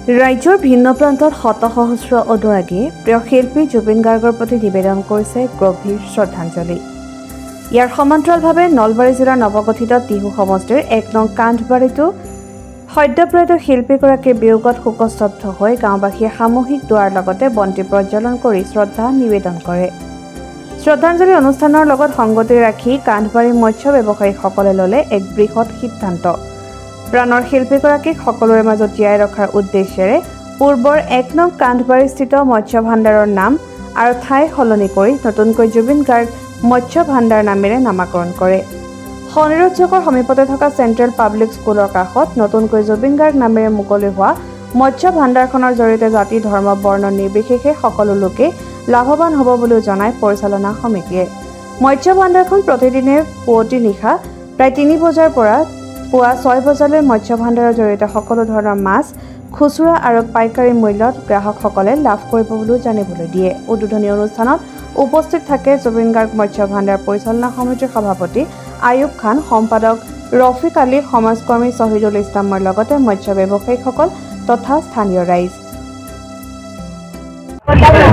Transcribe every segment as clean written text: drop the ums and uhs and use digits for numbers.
ৰাজ্যৰ ভিন্ন প্ৰান্তত শতসহস্ৰ অনুৰাগীয়ে প্ৰিয় শিল্পী জুবিন গাৰ্গৰ প্ৰতি নিবেদন কৰিছে গভীৰ শ্ৰদ্ধাঞ্জলি। ইয়াৰ সমান্তৰালভাৱে নলবাৰী জিলাৰ নৱগঠিত টিহু সমষ্টিৰ ১ নং কান্ধবাৰীতো সদ্যপ্ৰয়াত শিল্পীগৰাকীৰ বিয়োগত শোকস্তব্ধ হৈ গাঁওবাসীয়ে সামূহিক দুৱাৰ লগতে বন্তি প্ৰজ্বলন কৰি শ্ৰদ্ধা নিবেদন কৰে। শ্ৰদ্ধাঞ্জলি অনুষ্ঠানৰ লগত সংগতি ৰাখি কান্ধবাৰী মৎস্য ব্যৱসায়ীসকলে ল'লে এক বৃহৎ সিদ্ধান্ত। প্ৰাণৰ শিল্পীগৰাকীক সকলোৰে মাজত জীয়াই ৰখাৰ উদ্দেশ্যেৰে পূৰ্বৰ ১ নং কান্ধবাৰীস্থিত মৎস্য ভাণ্ডাৰৰ নাম আৰু ঠাই সলনি কৰি নতুনকৈ জুবিন গাৰ্গ মৎস্য ভাণ্ডাৰ নামেৰে নামাকৰণ কৰে। শনিৰত চকৰ সমীপতে থকা চেণ্ট্ৰেল পাব্লিক স্কুলৰ কাষত নতুনকৈ জুবিন গাৰ্গ নামেৰে মুকলি হোৱা মৎস্য ভাণ্ডাৰখনৰ জৰিয়তে জাতি ধৰ্ম বৰ্ণ নিৰ্বিশেষে সকলো লোকে লাভৱান হ'ব বুলিও জনায় পৰিচালনা সমিতিয়ে। মৎস্য ভাণ্ডাৰখন প্ৰতিদিনে পুৱতি নিশা প্ৰায় ৩ বজাৰ পৰা পুৱা ৬ বজালৈ মৎস্য ভাণ্ডাৰৰ জৰিয়তে সকলো ধৰণৰ মাছ খুচুৰা আৰু পাইকাৰী মূল্যত গ্ৰাহকসকলে লাভ কৰিব বুলিও জানিবলৈ দিয়ে। উদ্বোধনী অনুষ্ঠানত উপস্থিত থাকে জুবিন গাৰ্গ মৎস্য ভাণ্ডাৰ পৰিচালনা সমিতিৰ সভাপতি আয়ুব খান, সম্পাদক ৰফিক আলী, সমাজকৰ্মী শহীদুল ইছলামৰ লগতে মৎস্য ব্যৱসায়ীসকল তথা স্থানীয় ৰাইজ।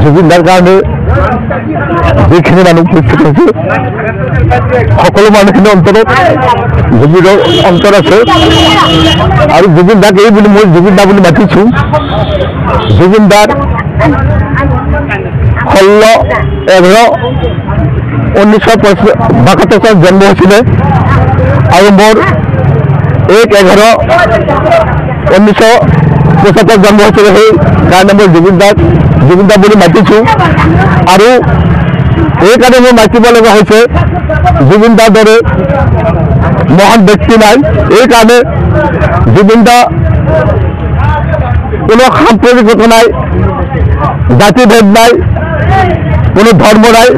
জুবিনদাৰ কাৰণে যিখিনি মানুহ উপস্থিত হৈছে সকলো মানুহখিনি অন্তৰত জুবিনৰ অন্তৰ আছে আৰু জুবিন দাক এই বুলি মই জুবিন দা বুলি মাতিছোঁ। জুবিন দাৰ 16/11/1972 চনত জন্ম হৈছিলে আৰু মোৰ 1/11/1975 জন্ম হৈছিলে। সেইকাৰণে মই জুবিন দা বুলি মাতিছোঁ আৰু এইকাৰণে মই মাতিব লগা হৈছে। জুবিন দাৰ দৰে মহান ব্যক্তি নাই। এইকাৰণে জুবিন দা কোনো সাম্প্ৰদায়িকতা নাই, জাতিভেদ নাই, কোনো ধৰ্ম নাই,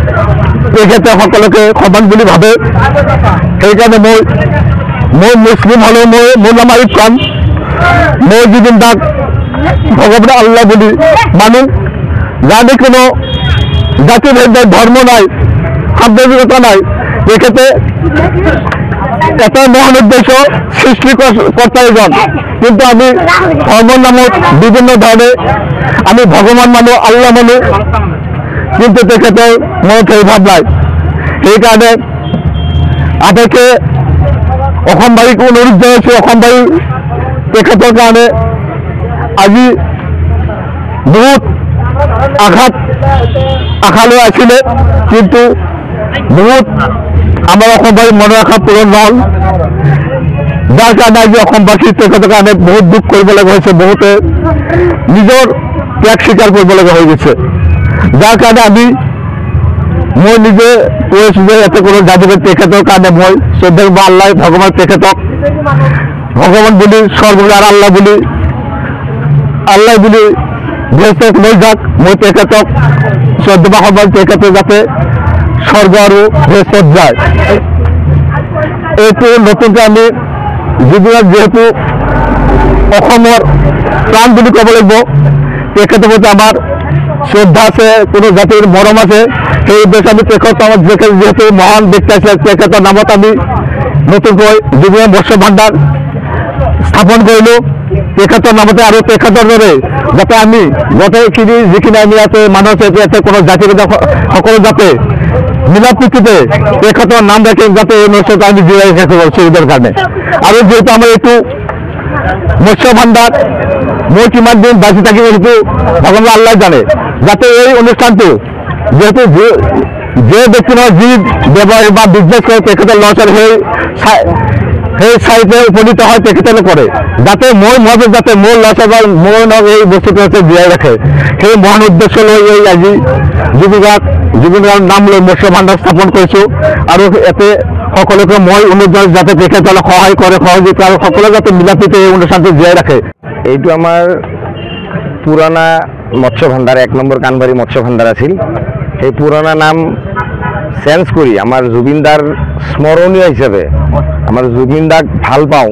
তেখেতে সকলোকে সমান বুলি ভাবে। সেইকাৰণে মই মুছলিম হ'লেও মোৰ নাম আয়ুব খান। মই জুবিন দাক ভগৱান আল্লাহ বুলি মানুহ। যাতে কোনো জাতিভেদ নাই, ধৰ্ম নাই, সাম্প্ৰদায়িকতা নাই। তেখেতে এটা মহান উদ্দেশ্য সৃষ্টিকৰ্তা এজন, কিন্তু আমি ধৰ্মৰ নামত বিভিন্ন ধৰণে আমি ভগৱান মানুহ, আল্লাহ মানুহ, কিন্তু তেখেতৰ মনত সেই ভাৱ নাই। সেইকাৰণে আটাইকে অসমবাসীক অনুৰোধ জনাইছোঁ, অসমবাসী তেখেতৰ কাৰণে আজি বহুত আশালৈ আছিলে, কিন্তু বহুত আমাৰ অসমবাসীৰ মনৰ আশা পূৰণ নহ'ল। যাৰ কাৰণে আজি অসমবাসী তেখেতৰ কাৰণে বহুত দুখ কৰিব লগা হৈছে, বহুতে নিজৰ ত্যাগ স্বীকাৰ কৰিব লগা হৈ গৈছে। যাৰ কাৰণে মই নিজে কৈছোঁ যে ইয়াতে কোনো যাদুঘৰ তেখেতৰ কাৰণে মই শ্ৰদ্ধা বা আল্লাহ ভগৱান তেখেতক ভগৱান বুলি সৰ্বদাৰ আল্লাহ বুলি গৃহস্থক লৈ যাক। মই তেখেতক শ্ৰদ্ধা সন্মান তেখেতে যাতে স্বৰ্গ আৰু গৃহস্থত যায়। এইটো নতুনকৈ আমি জুবিনক যিহেতু অসমৰ প্ৰাণ বুলি ক'ব লাগিব, তেখেতৰ প্ৰতি আমাৰ শ্ৰদ্ধা আছে, কোনো জাতিৰ মৰম আছে। সেই উদ্দেশ্যে আমি তেখেতৰ যিহেতু মহান ব্যক্তি আছিলে, তেখেতৰ নামত আমি নতুনকৈ জুবিনৰ মৎস্য ভাণ্ডাৰ স্থাপন কৰিলোঁ তেখেতৰ নামতে। আৰু তেখেতৰ দৰে যাতে আমি গোটেইখিনি যিখিনি আমি ইয়াতে মানুহ আছে, ইয়াতে কোনো জাতিভেদ সকলো যাতে মিলা প্ৰীতিতে তেখেতৰ নাম ৰাখি যাতে এই মৎস্যটো আমি জীয়াই ৰাখিব সুবিধাৰ কাৰণে। আৰু যিহেতু আমাৰ এইটো মৎস্য ভাণ্ডাৰ মই কিমান দিন বাচি থাকিব সেইটো ভগৱান আল্লাহ জানে। যাতে এই অনুষ্ঠানটো যিহেতু যে ব্যক্তি নহয়, যি ব্যৱসায় বা বিজনেছ কৰে তেখেতৰ ল'ৰা ছোৱালী সেই চাইতে উপনীত হয় তেখেতে কৰে, যাতে মই ভাবোঁ যাতে মোৰ ল'ৰা ছোৱালী মোৰ এই বস্তুটো যাতে জীয়াই ৰাখে। সেই মহান উদ্দেশ্য লৈ আজি জুবিনৰ নাম লৈ মৎস্য ভাণ্ডাৰ স্থাপন কৰিছোঁ। আৰু ইয়াতে সকলোকে মই অনুৰোধ জনাইছোঁ যাতে তেখেতসকলক সহায় কৰে, সহযোগিতা আৰু সকলোৱে যাতে মিলাপ্ৰীতি এই অনুষ্ঠানটো জীয়াই ৰাখে। এইটো আমাৰ পুৰণা মৎস্য ভাণ্ডাৰ ১ নম্বৰ কানবাৰী মৎস্য ভাণ্ডাৰ আছিল। সেই পুৰণা নাম চেঞ্জ কৰি আমাৰ জুবিন দাৰ স্মৰণীয় হিচাপে আমাৰ জুবিন দাক ভাল পাওঁ,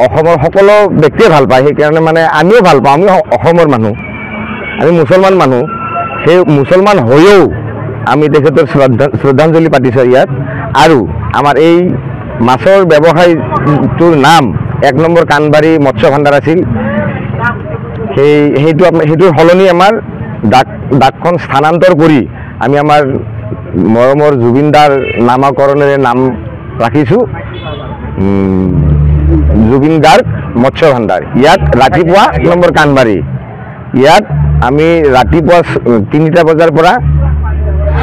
অসমৰ সকলো ব্যক্তিয়ে ভাল পায়। সেইকাৰণে মানে আমিও ভাল পাওঁ, আমি অসমৰ মানুহ, আমি মুছলমান মানুহ। সেই মুছলমান হৈও আমি তেখেতৰ শ্ৰদ্ধাঞ্জলি পাতিছোঁ ইয়াত। আৰু আমাৰ এই মাছৰ ব্যৱসায়টোৰ নাম ১ নম্বৰ কানবাৰী মৎস্য ভাণ্ডাৰ আছিল। সেইটোৰ সলনি আমাৰ ডাকখন স্থানান্তৰ কৰি আমি আমাৰ মৰমৰ জুবিনদাৰ নামাকৰণেৰে নাম ৰাখিছোঁ জুবিন গাৰ্গ মৎস্য ভাণ্ডাৰ। ইয়াত ৰাতিপুৱা 1 নম্বৰ কাণবাৰী, ইয়াত আমি ৰাতিপুৱা 3টা বজাৰ পৰা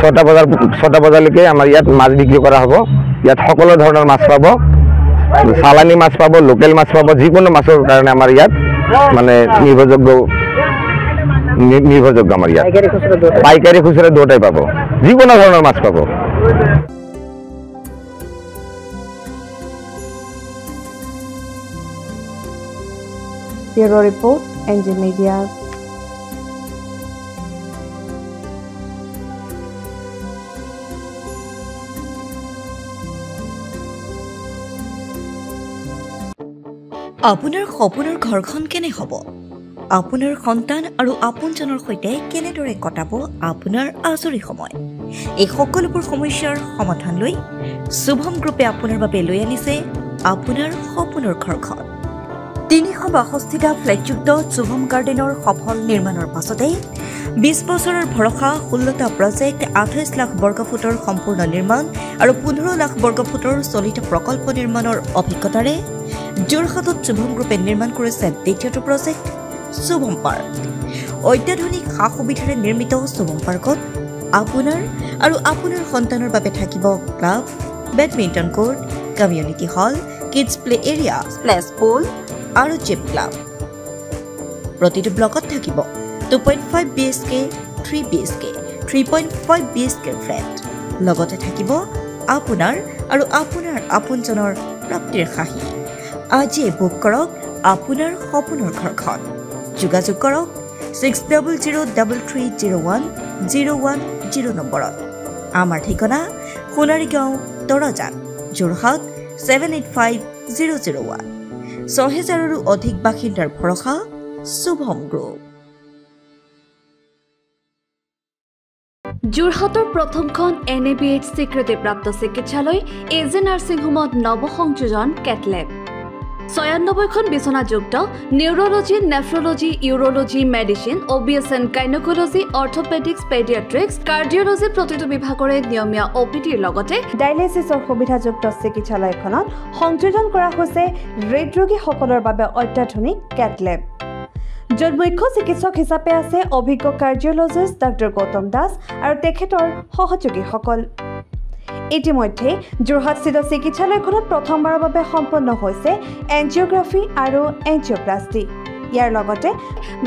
6টা বজালৈকে আমাৰ ইয়াত মাছ বিক্ৰী কৰা হ'ব। ইয়াত সকলো ধৰণৰ মাছ পাব, চালানী মাছ পাব, লোকেল মাছ পাব, যিকোনো মাছৰ কাৰণে আমাৰ ইয়াত মানে নিৰ্ভৰযোগ্য আমাৰ ইয়াত পাইকাৰী খুচুৰা দুটাই পাব, যিকোনো ধৰণৰ মাছ পাব। Bureau report, NG Media। আপোনাৰ সপোনৰ ঘৰখন কেনে হ'ব? আপোনাৰ সন্তান আৰু আপোনজনৰ সৈতে কেনেদৰে কটাব আপোনাৰ আজৰি সময়? এই সকলোবোৰ সমস্যাৰ সমাধান লৈ শুভম গ্ৰুপে আপোনাৰ বাবে লৈ আনিছে আপোনাৰ সপোনৰ ঘৰখন। 362টা ফ্লেটযুক্ত শুভম গাৰ্ডেনৰ সফল নিৰ্মাণৰ পাছতে 20 বছৰৰ ভৰসা 16টা প্ৰজেক্ট 28 লাখ বৰ্গফুটৰ সম্পূৰ্ণ নিৰ্মাণ আৰু 15 লাখ বৰ্গফুটৰ চলিত প্ৰকল্প নিৰ্মাণৰ অভিজ্ঞতাৰে যোৰহাটত শুভম গ্ৰুপে নিৰ্মাণ কৰিছে দ্বিতীয়টো প্ৰজেক্ট শুভম পাৰ্ক। অত্যাধুনিক সা সুবিধাৰে নিৰ্মিত শুভম পাৰ্কত আপোনাৰ আৰু আপোনাৰ সন্তানৰ বাবে থাকিব club, badminton court, community hall, kids play area, splash pool আৰু জিম ক্লাব। প্ৰতিটো ব্লকত থাকিব 2.5 BHK, 3 BHK, 3.5 BHK ফ্লেট। লগতে থাকিব আপোনাৰ আৰু আপোনাৰ আপোনজনৰ প্ৰাপ্তিৰ সাহী। আজিয়ে বুক কৰক আপোনাৰ সপোনৰ ঘৰখন। যোগাযোগ কৰক 6003010110 নম্বৰত। আমাৰ ঠিকনা সোণাৰীগাঁও, তৰাজান, যোৰহাট 785001। 6000ৰো অধিক বাসিন্দাৰ ভৰসা শুভম গ্ৰুপ। যোৰহাটৰ প্ৰথমখন NABH স্বীকৃতিপ্ৰাপ্ত চিকিৎসালয় AJ নাৰ্ছিং হোমত নৱসংযোজন কেটলেব। 96খন বিচনাযুক্ত neurology, nephrology, urology, medicine, OBS and gynaecology, orthopaedics, paediatrics, cardiology প্ৰতিটো বিভাগৰে নিয়মীয়া OPDৰ লগতে ডায়েলিচিছৰ সুবিধাযুক্ত চিকিৎসালয়খনত সংযোজন কৰা হৈছে হৃদৰোগীসকলৰ বাবে অত্যাধুনিক কেটলেব, য'ত মুখ্য চিকিৎসক হিচাপে আছে অভিজ্ঞ কাৰ্ডিঅলজিষ্ট ডাক্তৰ গৌতম দাস আৰু তেখেতৰ সহযোগীসকল। ইতিমধ্যে যোৰহাটস্থিত চিকিৎসালয়খনত প্ৰথমবাৰৰ বাবে সম্পন্ন হৈছে এনজিঅগ্ৰাফি আৰু এনজিঅপ্লাষ্টি। ইয়াৰ লগতে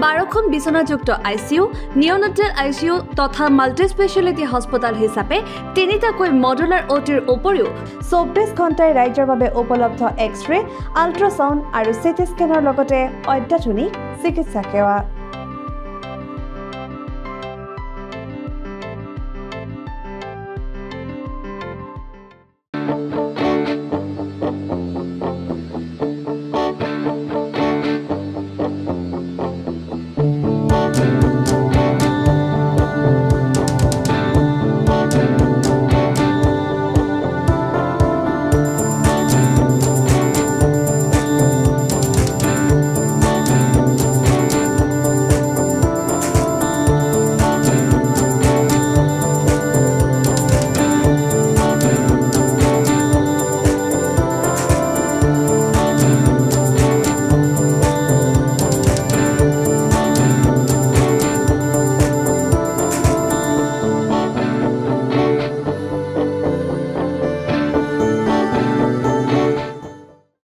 12খন বিচনাযুক্ত ICU, নিঅ'নেটেল ICU তথা মাল্টি স্পেচিয়েলিটি হস্পিটেল হিচাপে 3টাকৈ মডুলাৰ OTৰ উপৰিও 24 ঘণ্টাই ৰাইজৰ বাবে উপলব্ধ এক্স-ৰে, আল্ট্ৰাছাউণ্ড আৰু CT স্কেনৰ লগতে অত্যাধুনিক চিকিৎসা সেৱা।